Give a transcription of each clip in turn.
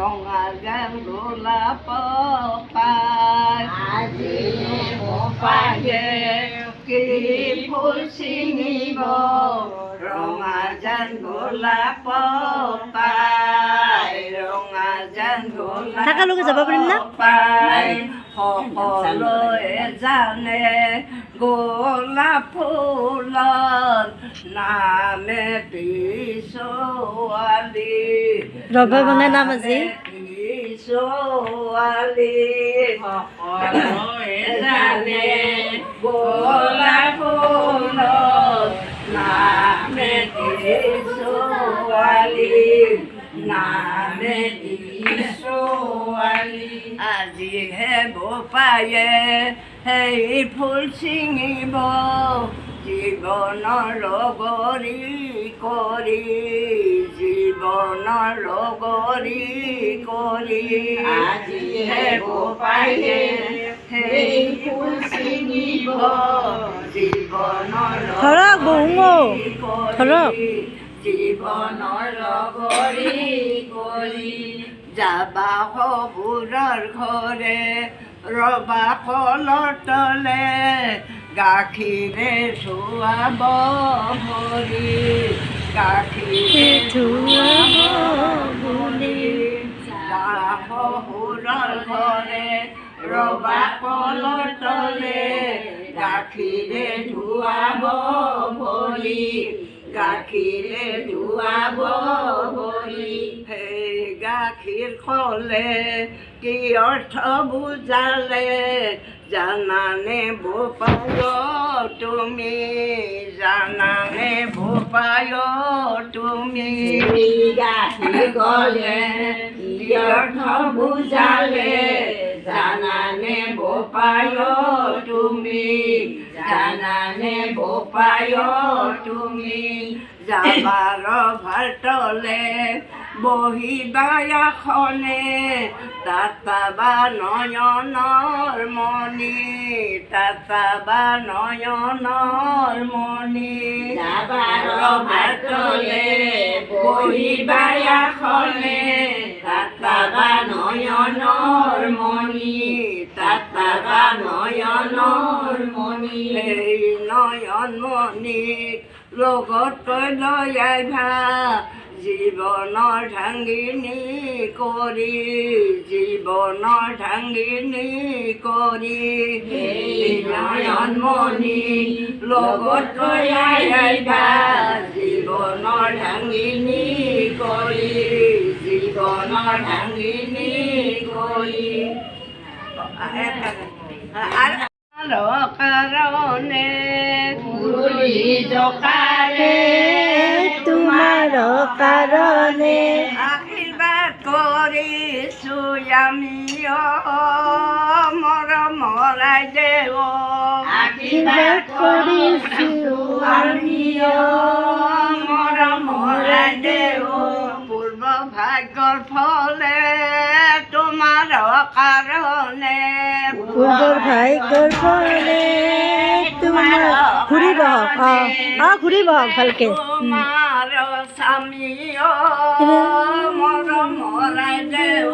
ৰঙা গান গোলাপ পায় আজি পায়ে কি ফুল চিনিব ৰঙা গান গোলাপ পায় ৰঙা গান গোলাপ থাকালৈকে যাব পাৰিম না? পায় সকলোৱে জানে গোলাপ ফুলৰ নামে ছোৱালী ৰবাই বনাই নাম আজি ছোৱালী সকলোৱে জানে গোলাপ ফুলৰ নামে ছোৱালী নামে ছোৱালী আজিহে বোপায়ে সেই ফুল ছিঙিব জীৱনৰ লগৰী কৰি জীৱনৰ লগৰী কৰি আজিহে বোপায়ে সেই ফুল ছিঙিব জীৱনৰ ধৰক বহু ধৰক জীৱনৰ লগৰী কৰি যাবা শহুৰৰ ঘৰে ৰবা কলৰ তলে গাখীৰে ধুৱাব ভৰি গাখীৰে ধুৱাব ভৰি যা শহুৰৰ ঘৰে ৰবা কলৰ তলে গাখীৰে ধুৱাব ভৰি গাখীৰে ধুৱাব ভৰি সেই গাখীৰ খলে কি অৰ্থ বুজালে জানানে বোপায় তুমি জানানে বোপায় তুমি গাখীৰ খলে কি অৰ্থ বুজালে জানানে বোপায় তুমি জানানে বোপায় তুমি যাবাৰ ভাতলে বহিবায়াখনে তাতাবা নয়নৰ মণি তাতাবা নয়নৰ মণি যাবাৰ ভাতলে বহিবায়াখনে তাতাবা নয়নৰ মণি তাতাবা নয়নৰ মণি এই নয়ন মণিক লগত কৈ লৈ আইভা জীৱনৰ ঢাংগিনী কৰি জীৱনৰ ঢাংগিনী কৰি নয়ন মণি লগত কৈ আইভা জীৱনৰ ঢাংগিনী কৰি জীৱনৰ ঢাংগিনী কৰি কাৰণে গুৰুলি জকাৰে তোমাৰ কাৰণে আশীৰ্বাদ কৰিছো আমি মৰমৰ দেৱ আশীৰ্বাদ কৰিছো আমি মৰমৰ দেৱ পূৰ্ব ভাগ্যৰ ফলে তোমাৰ কাৰণে পূৰ্বৰ ভাগ্যৰ ফলে তোমাৰ ঘূৰি বহক ঘূৰি বহক ভালকে তোমাৰ স্বামী মৰমৰ দেৱ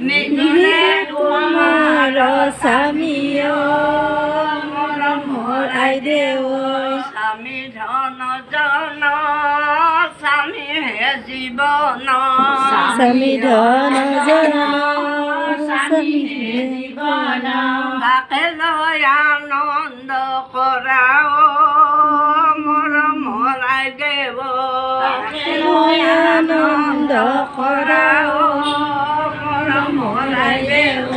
নিজৰে তোমাৰ স্বামী মৰমৰ আইদেউ স্বামী ধন জন স্বামী হে জীৱন স্বামী ধন জন স্বামী হে জীৱন তাকে লৈ আনন্দ কৰা মৰমৰ আইদেউ তাকে লৈ আনন্দ কৰা মৰমৰ আইদেউ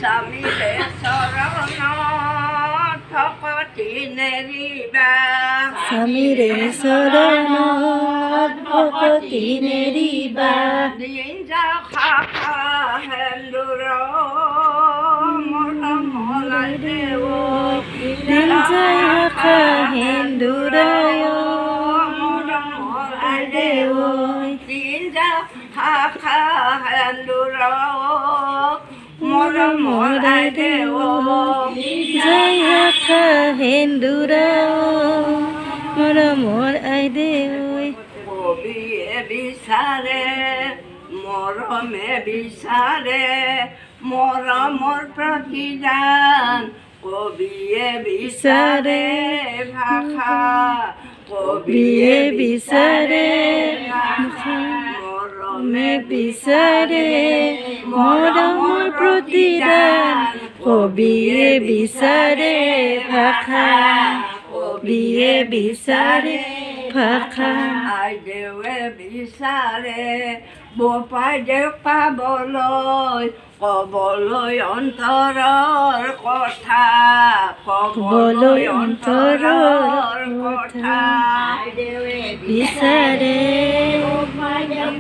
স্বামীৰে চৰণ ভকতি নেৰিবা স্বামীৰে চৰণত ভকতি নেৰিবা দিঞ্জা শাখা হেন্দুৰ মৰমৰ আইদেউ দিঞ্জা হিন্দুৰায় মৰমৰ আইদেউ দিঞ্জা শাখা হেন্দুৰ মৰমৰ আইদেউ জয় আখা হিন্দুৰা মৰমৰ আইদেউ কবিয়ে বিচাৰে মৰ মৰমে বিচাৰে মৰমৰ প্ৰতিদান কবিয়ে বিচাৰে ভাষা কবিয়ে বিচাৰে ভাষা মৰমে বিচাৰে মৰমৰ প্ৰতিদান কবিয়ে বিচাৰে ভাষা কবিয়ে বিচাৰে ভাষা আইদেৱে বিচাৰে বোপাইদেউ পাবলৈ ক'বলৈ অন্তৰৰ কথা ক'বলৈ অন্তৰৰ কথা বিচাৰে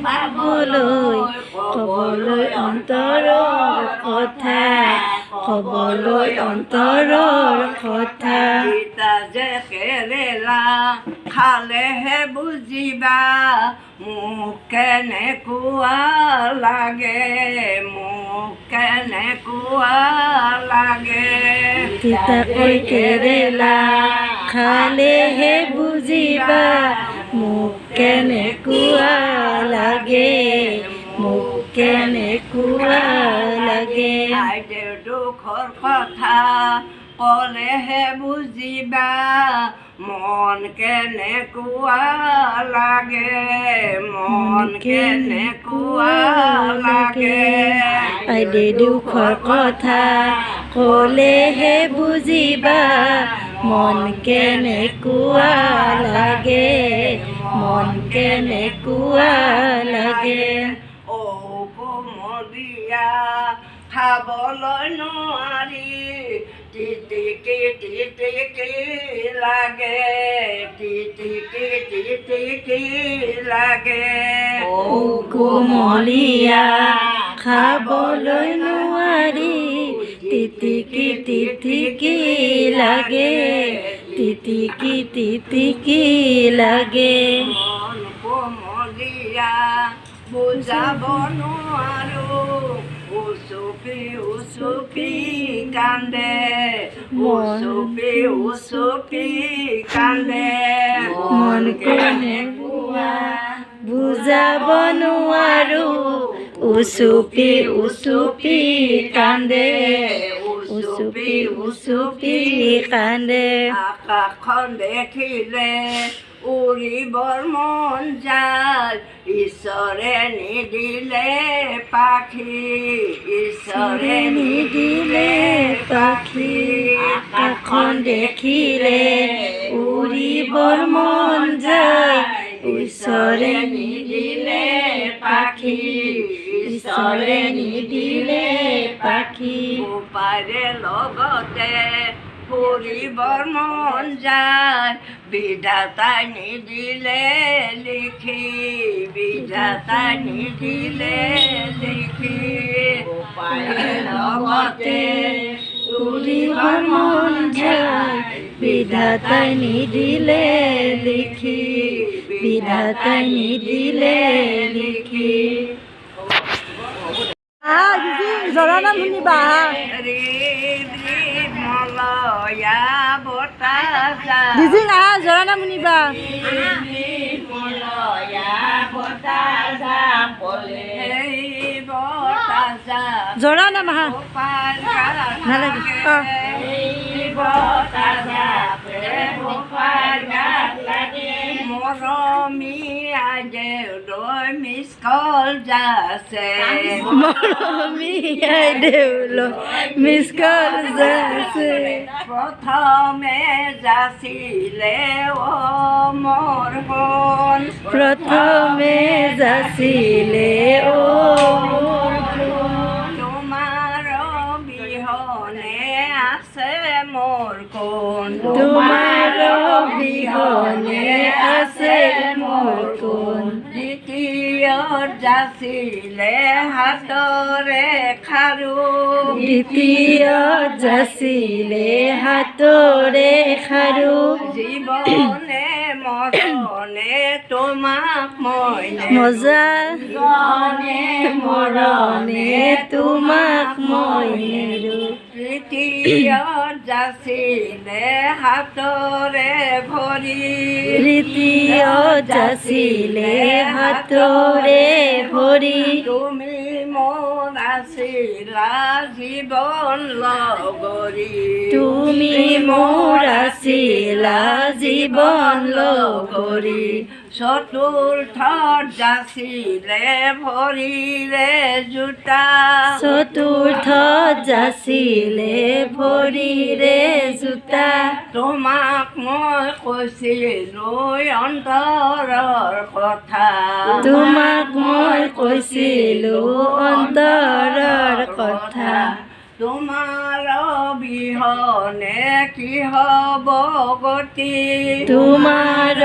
পাবলৈ ক'বলৈ অন্তৰৰ কথা ক'বলৈ অন্তৰৰ কথা তিতা যে কেৰেলা খালেহে বুজিবা মোক কেনেকুৱা লাগে মোক কেনেকুৱা লাগে তিতাকৈ কেৰেলা খালেহে বুজিবা মোক কেনেকুৱা লাগে মোক কেনেকুৱা লাগে আইদেউ দুখৰ কথা ক'লেহে বুজিবা মন কেনেকুৱা লাগে মন কেনেকুৱা লাগে আইদেউ দুখৰ কথা ক'লেহে বুজিবা মন কেনেকুৱা লাগে মন কেনেকুৱা লাগে ঔ কোমলীয়া খাবলৈ নোৱাৰি টিটিকি লাগে টিটিকি লাগে ঔ কোমলীয়া খাবলৈ নোৱাৰি টিটিকি লাগে টিটিকি লাগে মন কোমলীয়া বুজাব নোৱাৰো উচুপি কান্দে উচুপি কান্দে মন কেনেকুৱা বুজাব নোৱাৰো উচুপি কান্দে উচুপি কান্দে আকাশখন দেখিলে উৰিবৰ মন যায় ঈশ্বৰে নিদিলে পাখি ঈশ্বৰে নিদিলে পাখি আকাশখন দেখিলে উৰিবৰ মন যায় ঈশ্বৰে নিদিলে পাখি ঈশ্বৰে নিদিলে পাখি বোপাইৰে লগতে ফুৰিবৰ মন যায় বিধাতাই নিদিলে লিখি বিধাতাই নিদিলে লিখি বোপাইৰে লগতে ফুৰিবৰ মন যায় বিধাতাই নিদিলে লিখি বিধাতাই নিদিলে লিখি জৰা নাম শুনিবা মলয়া বতাহ দিজিং আহা জৰা নাম শুনিবা জৰা নাম আহা নালাগে মৰমী আইদেউ লৈ মিছ কল যাছে মৰমী আইদেউ মিছ কল যাছে প্ৰথমে যাছিলে অ মোৰ সোণ প্ৰথমে যাছিলে অ মোৰ তোমাৰ বিহনে আছে মোৰ কোন তোমাৰ বিহনে আছে মোৰ কোন দ্বিতীয় যাছিলে হাতৰে খাৰু দ্বিতীয় যাছিলে হাতৰে খাৰু জীৱনে মৰণে তোমাক মই মজা মৰণে তোমাক মই নেৰো তৃতীয় যাচিলে হাতৰে ভৰি তৃতীয়ত যাচিলে হাতৰে ভৰি তুমি মোৰ আছিলা জীৱন লগৰী তুমি মোৰ আছিলা জীৱন লগৰী চতুৰ্থত যাচিলে ভৰিৰে জোতা চতুৰ্থত যাচিলে ভৰিৰে জোতা তোমাক মই কৈছিলোঁ অন্তৰৰ কথা তোমাক মই কৈছিলোঁ অন্তৰৰ কথা তোমাৰ অবিহনে কি হ'ব গতি তোমাৰ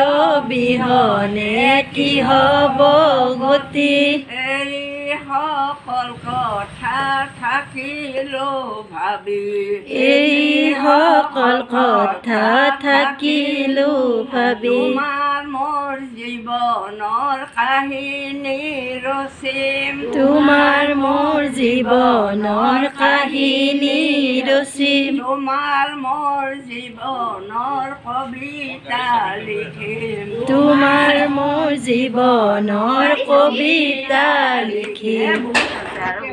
বিহনে কি হ'ব গতি এই সকল কথা থাকিলো ভাবি এই সকল কথা থাকিলো ভাবি তোমাৰ মোৰ জীৱনৰ কাহিনী ৰচিম তোমাৰ মোৰ জীৱনৰ কাহিনী ৰচিম তোমাৰ মোৰ জীৱনৰ কবিতা লিখিম তোমাৰ মোৰ জীৱনৰ কবিতা লিখিম